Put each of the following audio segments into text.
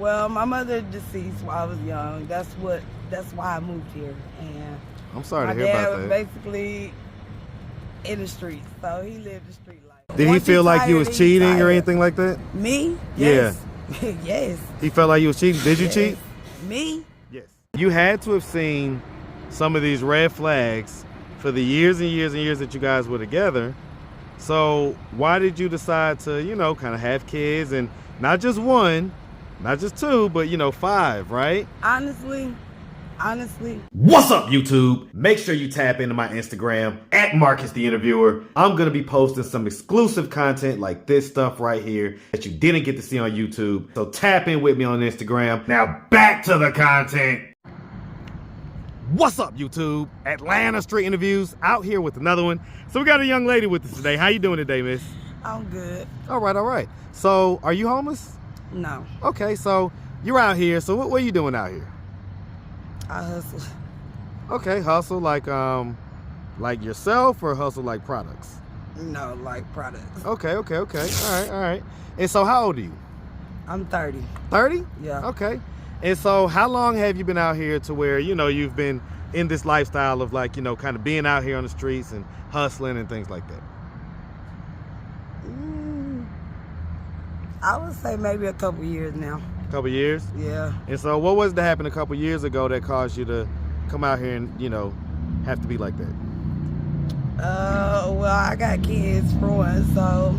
Well, my mother deceased while I was young. That's why I moved here. And I'm sorry to hear my dad about was that. basically in the streets, so he lived the street life. Did he feel like you was cheating or anything like that? Me? Yeah. Yes. Yes. He felt like you was cheating. Did you cheat? Me? Yes. You had to have seen some of these red flags for the years and years and years that you guys were together. So why did you decide to, kind of have kids, and not just one, not just two, but 5, right? Honestly. What's up, YouTube? Make sure you tap into my Instagram at Marcus the Interviewer. I'm gonna be posting some exclusive content like this stuff right here that you didn't get to see on YouTube. So tap in with me on Instagram. Now back to the content. What's up, YouTube? Atlanta Street Interviews out here with another one. So we got a young lady with us today. How you doing today, miss? I'm good. All right. So are you homeless? No. Okay, so you're out here. So what are you doing out here? I hustle. Okay, hustle like yourself, or hustle like products? No, like products. Okay. All right. And so how old are you? I'm 30. 30? Yeah. Okay. And so how long have you been out here to where, you've been in this lifestyle of kind of being out here on the streets and hustling and things like that? I would say maybe a couple years now. A couple years? Yeah. And so what was to happen a couple years ago that caused you to come out here and, have to be like that? Well, I got kids for one, so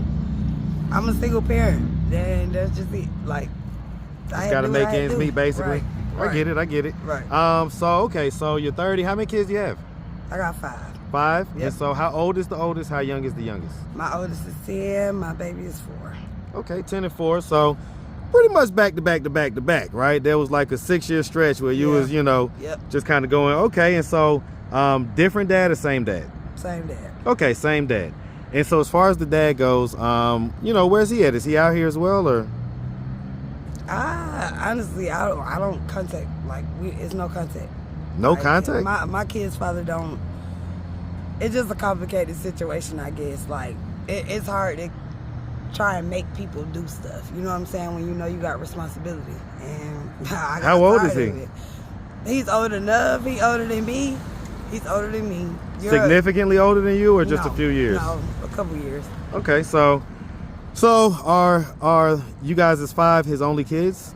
I'm a single parent. And that's just it. Like, Just gotta make ends meet, basically. Right. I get it. Right. So you're 30. How many kids do you have? I got 5. 5? Yep. And so how old is the oldest? How young is the youngest? My oldest is 10. My baby is 4. Okay, 10 and 4. So pretty much back to back, right? There was like a 6-year stretch where you was, Yep. just kind of going, okay. And so different dad or same dad? Same dad. Okay, same dad. And so as far as the dad goes, where's he at? Is he out here as well, or? Honestly, I don't contact. Like, it's no contact. No like, contact? My kid's father don't. It's just a complicated situation, I guess. Like, it's hard to try and make people do stuff. You know what I'm saying? When you got responsibility. And I got How old tired is he? of it. He's old enough. He's older than me. Significantly older than you, or just a few years? No, a couple years. Okay, so are you guys as 5 his only kids?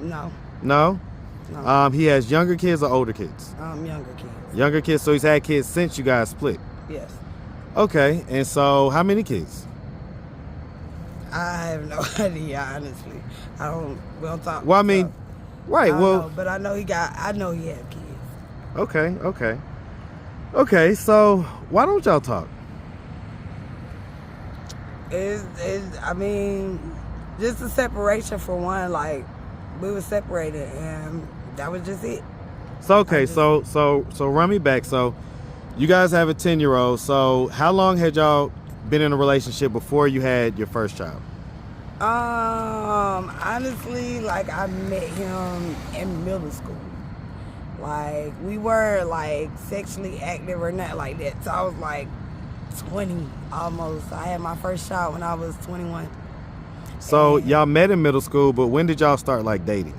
No. No? No. He has younger kids or older kids? Younger kids. Younger kids, so he's had kids since you guys split? Yes. Okay, and so how many kids? I have no idea, honestly. We don't talk. Well, I mean, right, but I know he had kids. Okay, so why don't y'all talk? I mean, just a separation for one. Like, we were separated, and that was just it. So okay, so run me back. So you guys have a 10-year-old. So how long had y'all been in a relationship before you had your first child? Honestly, like, I met him in middle school. Like, we were like sexually active or not like that. So I was like 20 almost. I had my first child when I was 21. So y'all met in middle school, but when did y'all start like dating?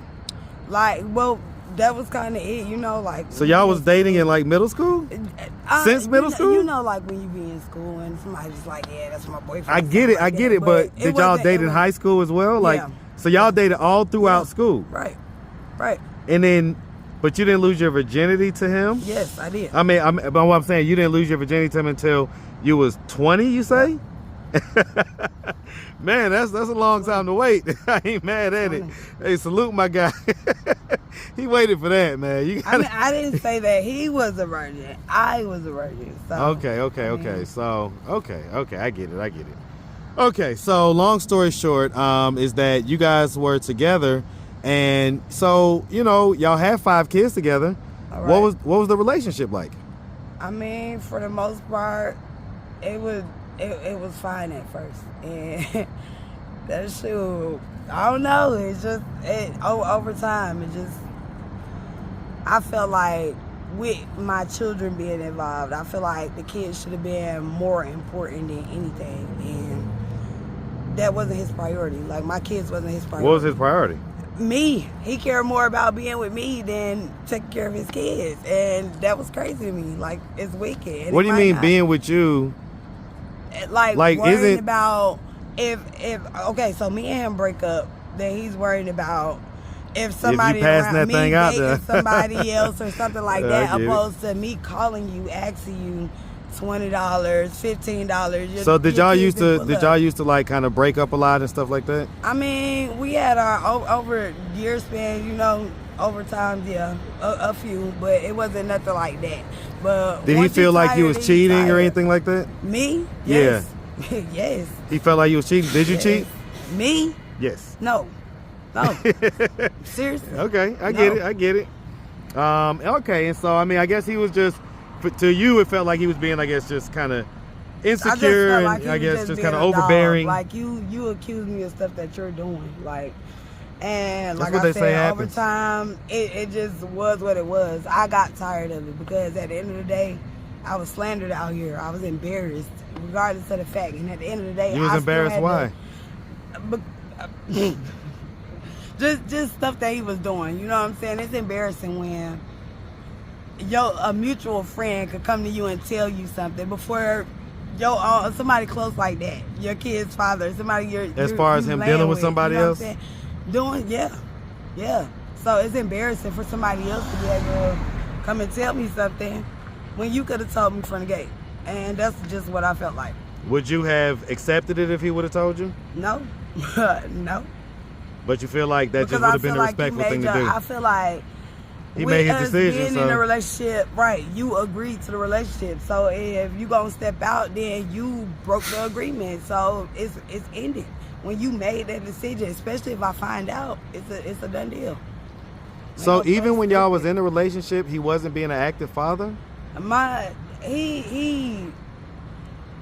Like, well, that was kind of it, like. So y'all was dating in like middle school? Since middle school? Like when you be in school and somebody's like, yeah, that's my boyfriend. I get it, but did y'all date in high school as well? Like, yeah. So y'all dated all throughout school? Right. And then, but you didn't lose your virginity to him? Yes, I did. But what I'm saying, you didn't lose your virginity to him until you was 20, you say? Man, that's a long time to wait. I ain't mad at it. Hey, salute my guy. He waited for that, man. I didn't say that he was a virgin. I was a virgin. So, Okay. So, okay, I get it. Okay, so long story short, is that you guys were together, and so, y'all had 5 kids together. All right. What was the relationship like? I mean, for the most part, it was fine at first, and that shit, I don't know. It's just over time. I felt like with my children being involved, I feel like the kids should have been more important than anything, and that wasn't his priority. Like, my kids wasn't his priority. What was his priority? Me. He cared more about being with me than taking care of his kids. And that was crazy to me. Like, it's wicked. And What do you mean being with you? Like worrying isn't about if okay, so me and him break up, then he's worried about if somebody passing around that thing me out dating there. somebody else or something like that, I get it. opposed to me calling you, asking you $20, $15. So did y'all used to like kind of break up a lot and stuff like that? I mean, we had our over year span, you know, over time, yeah, a few, but it wasn't nothing like that. But did he feel like you was cheating or anything like that? Me? Yes. Yeah. Yes. He felt like you was cheating. Did you cheat? Me? Yes. No. Seriously. Okay, I get it. Okay, and so I mean, I guess he was just, to you, it felt like he was being, I guess, just kind of insecure and I guess just kind of overbearing. Like you accuse me of stuff that you're doing, like, and that's like what I said, over happens. time, it just was what it was. I got tired of it because at the end of the day, I was slandered out here. I was embarrassed, regardless of the fact. And at the end of the day, you was embarrassed. Why? Just stuff that he was doing. You know what I'm saying? It's embarrassing when a mutual friend could come to you and tell you something before somebody close like that, your kid's father, somebody as far as him dealing with somebody else. Yeah. So it's embarrassing for somebody else to be able to come and tell me something when you could have told me from the gate. And that's just what I felt like. Would you have accepted it if he would have told you? No. No. But you feel like that just would have been the respectful thing to do? I feel like he made his decision. Being in a relationship, right? You agreed to the relationship. So if you gonna step out, then you broke the agreement. So it's ended. When you made that decision, especially if I find out, it's a done deal. So even when y'all was in a relationship, he wasn't being an active father?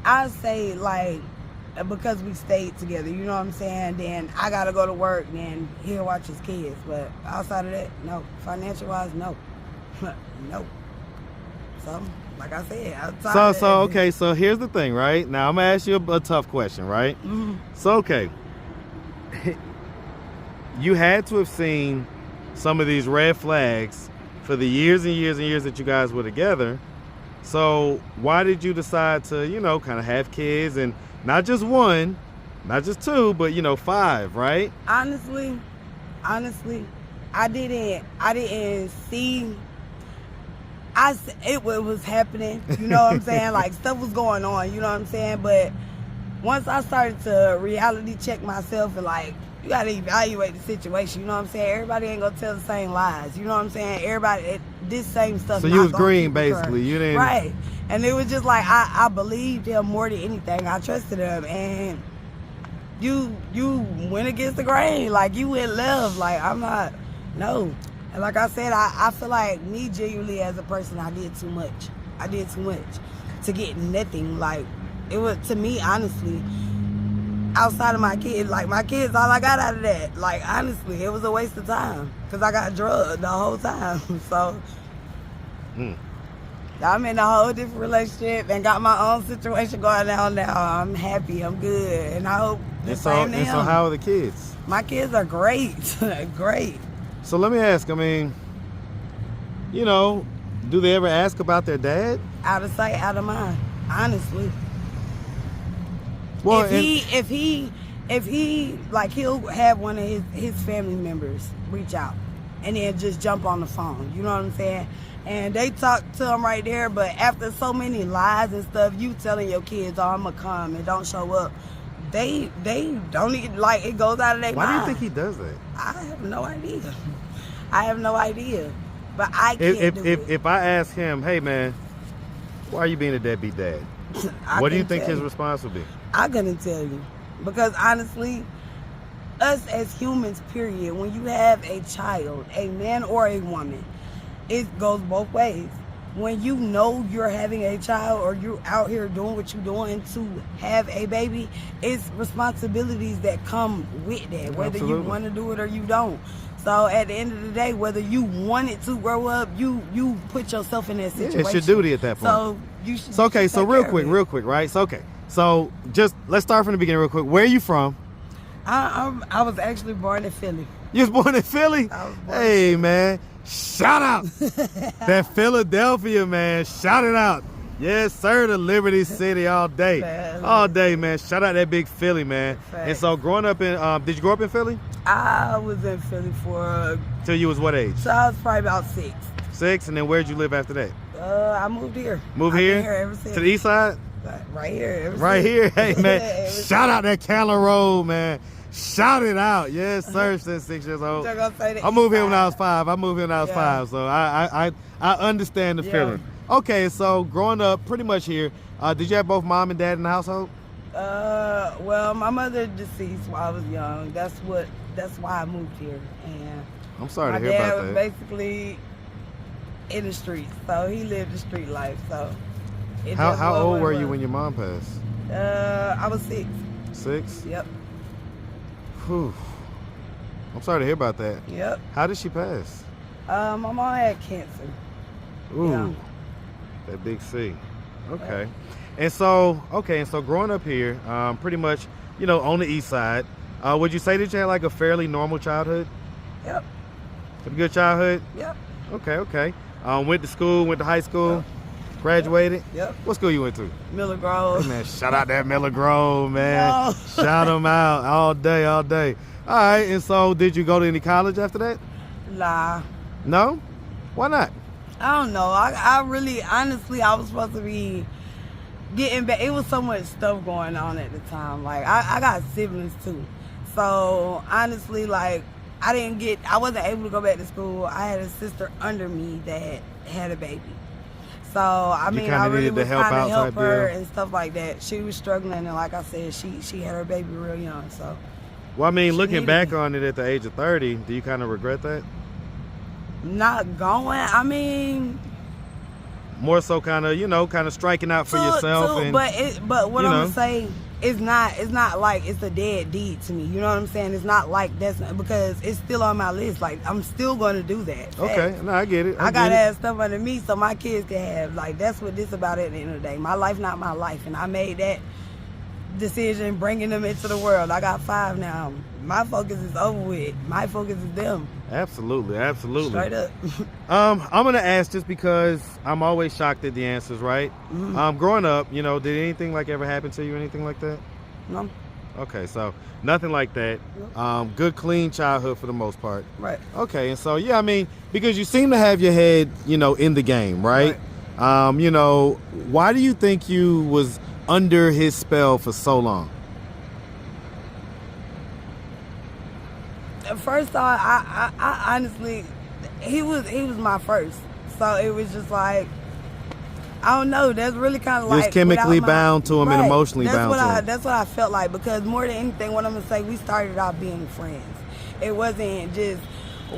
I'd say, like, because we stayed together, you know what I'm saying? Then I gotta go to work, then he'll watch his kids. But outside of that, no. Financial wise, no. No. So, like I said, outside okay, so here's the thing, right? Now I'm gonna ask you a tough question, right? Mm-hmm. So okay. You had to have seen some of these red flags for the years and years and years that you guys were together. So why did you decide to, kind of have kids, and not just one, not just two, but 5, right? Honestly, I didn't see. It was happening. You know what I'm saying? Like, stuff was going on. You know what I'm saying? But once I started to reality check myself and, like, you gotta evaluate the situation. You know what I'm saying? Everybody ain't gonna tell the same lies. You know what I'm saying? Everybody, this same stuff. So you was green, basically. You didn't. Right. And it was just like, I believed him more than anything. I trusted him. And you went against the grain. Like, you went left. Like, I'm not, no. And like I said, I feel like me genuinely as a person, I did too much. I did too much to get nothing. Like, it was, to me, honestly, outside of my kids, like, my kids, all I got out of that. Like, honestly, it was a waste of time because I got drugged the whole time. So, I'm in a whole different relationship and got my own situation going on now. I'm happy. I'm good. And I hope the same to him. So how are the kids? My kids are great. Great. So let me ask, I mean, do they ever ask about their dad? Out of sight, out of mind. Honestly. Well, if he like, he'll have one of his family members reach out and then just jump on the phone. You know what I'm saying? And they talk to him right there, but after so many lies and stuff, you telling your kids, oh, I'm gonna come, and don't show up. They don't even, like, it goes out of their mind. Why do you think he does that? I have no idea. But I can't do it. If I ask him, hey man, why are you being a deadbeat dad? What do you think his response would be? I couldn't tell you. Because honestly, us as humans, period, when you have a child, a man or a woman, it goes both ways. When you know you're having a child or you're out here doing what you're doing to have a baby, it's responsibilities that come with that, whether Absolutely. You want to do it or you don't. So at the end of the day, whether you wanted to grow up, you put yourself in that situation. It's your duty at that point. So you should. So okay, so real quick, right? So okay, so just let's start from the beginning real quick. Where are you from? I was actually born in Philly. You was born in Philly? I was born Hey, man. Shout out. That Philadelphia, man. Shout it out. Yes, sir, to Liberty City all day. Man. All day, man. Shout out that big Philly, man. Facts. And so growing up in, did you grow up in Philly? I was in Philly for, Till you was what age? so I was probably about 6. 6, and then where'd you live after that? I moved here. Moved I've here? been here ever since. To the east side? Right here. Ever Right since. here. Hey, man. Ever Shout out that Calla Road, man. Shout it out. Yes, sir, since 6 years old. You're gonna say the I moved east here when I was side. 5. I moved here when I was Yeah. 5, so I understand the Yeah. feeling. Okay, so growing up pretty much here, did you have both mom and dad in the household? Well, my mother deceased while I was young. That's why I moved here. And I'm sorry my to hear dad about was that. basically in the streets, so he lived the street life. So it How just was old what were it you was. when your mom passed? I was 6. 6? Yep. Whew. I'm sorry to hear about that. Yep. How did she pass? My mom had cancer. Ooh, Yeah. that big C. Okay. And so growing up here, pretty much, on the east side, would you say that you had like a fairly normal childhood? Yep. A good childhood? Yep. Okay. Went to school, went to high school, graduated. Yep. What school you went to? Miller Grove. Hey, man, shout out that Miller Grove, man. No. Shout them out all day. All right, and so did you go to any college after that? Nah. No? Why not? I don't know. I really, honestly, I was supposed to be getting back. It was so much stuff going on at the time. Like, I got siblings too. So, honestly, like, I wasn't able to go back to school. I had a sister under me that had a baby. So, I mean, I really needed to was help trying out to help type her deal. and stuff like that. She was struggling, and like I said, she had her baby real young. So, Well, I mean, She looking needed back me. on it at the age of 30, do you kind of regret that? not going. I mean, More so kind of striking out for yourself. And but what you I'm know. gonna say it's not like it's a dead deed to me. You know what I'm saying? It's not like because it's still on my list. Like, I'm still gonna do that. Okay, no, I get it. I get gotta it. have stuff under me so my kids can have, like, that's what this about at the end of the day. My life, not my life, and I made that decision bringing them into the world. I got 5 now. My focus is over with. My focus is them. Absolutely. Straight up. I'm gonna ask just because I'm always shocked at the answers, right? Mm-hmm. Growing up, did anything like ever happen to you? Anything like that? No? Okay, so nothing like that. Good, clean childhood for the most part. Right. Okay, and so yeah, I mean, because you seem to have your head, in the game, right? Why do you think you was under his spell for so long? First off, I honestly, he was my first, so it was just like, I don't know. That's really kind of You're like chemically without bound to him and emotionally that's bound what to him. That's what I felt like, because more than anything, what I'm gonna say, we started out being friends. It wasn't just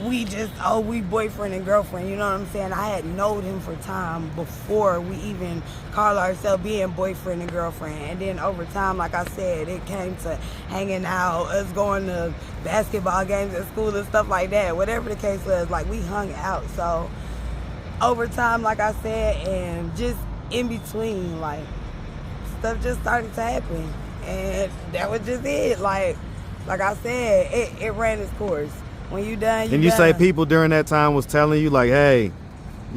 we boyfriend and girlfriend. You know what I'm saying? I had known him for time before we even called ourselves being boyfriend and girlfriend. And then over time, like I said, it came to hanging out, us going to basketball games at school and stuff like that. Whatever the case was, like, we hung out. So over time, like I said, and just in between, like, stuff just started to happen. And that was just it. Like I said, it ran its course. When you done, And you say people during that time was telling you like, hey,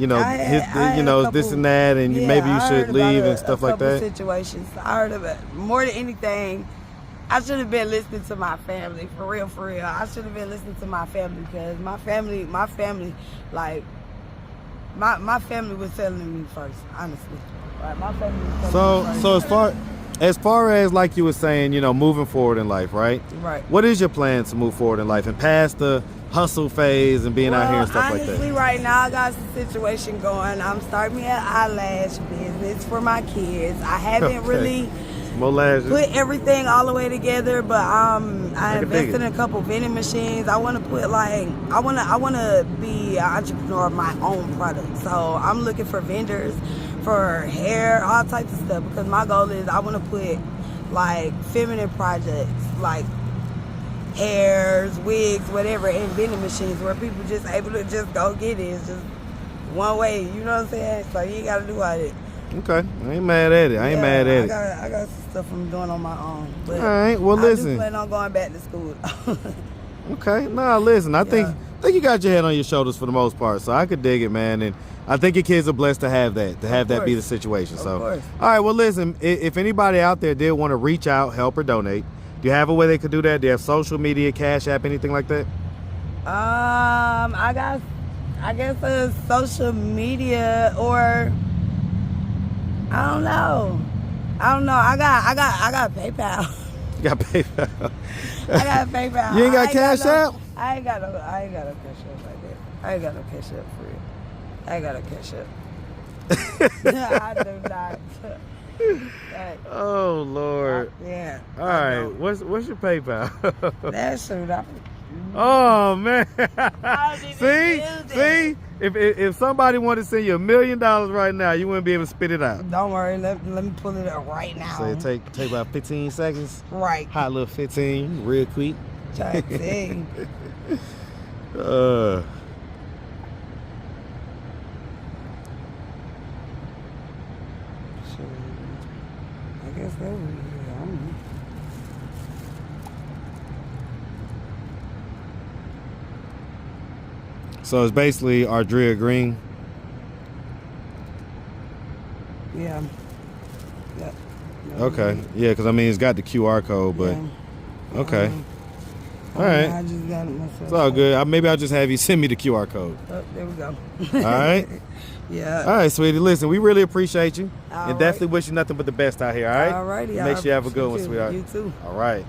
I had a this couple- and that, and maybe you I should heard leave about and stuff like couple that. Situations. I heard about more than anything. I should have been listening to my family, for real. I should have been listening to my family, because my family, like, my family was telling me first, honestly. Like, my family was telling me first. So as far as like you were saying, moving forward in life, right? Right. What is your plan to move forward in life and past the hustle phase and being out here and stuff like honestly, that? right now I got some situation going. I'm starting an eyelash business for my kids. I haven't Okay. really More lashes. put everything all the way together, but I can dig invested it. in a couple vending machines. I want to put I want to be an entrepreneur of my own product. So I'm looking for vendors for hair, all types of stuff, because my goal is I want to put like feminine projects, like hairs, wigs, whatever, in vending machines where people just able to just go get it. It's just one way, you know what I'm saying? So you ain't got to do all that. Okay, I ain't mad at it. I got some stuff I'm doing on my own. But All right, well, I listen. do plan on going back to school. Okay. Nah, listen, I think Yeah. you got your head on your shoulders for the most part, so I could dig it, man. And I think your kids are blessed to have that, be the situation. So, course. all right. Well, listen, if anybody out there did want to reach out, help, or donate, do you have a way they could do that? Do you have social media, Cash App, anything like that? I guess a social media or I don't know. I got PayPal. You got PayPal. I got PayPal. You ain't got Cash App? I ain't got no Cash App like that. I ain't got no Cash App for real. I ain't got no Cash App. I do not. Oh Lord. Yeah. All right. What's your PayPal? That's true. Oh man. I didn't use See? If somebody wanted to send you $1 million right now, you wouldn't be able to spit it out. Don't worry. Let me pull it up right now. So it take about 15 seconds. Right. Hot little 15, real quick. Try to see. I guess that would be. I don't know. So it's basically Ardrea Green. Yeah. Yeah. Okay. Yeah, because I mean it's got the QR code, but Yeah. okay. All right. I just got it myself. It's all good. Maybe I'll just have you send me the QR code. Oh, there we go. All right. Yeah. All right, sweetie. Listen, we really appreciate you, All and definitely wish you nothing but the best out here. All right. Alrighty. Make sure you have a good one, sweetheart. You too. All right.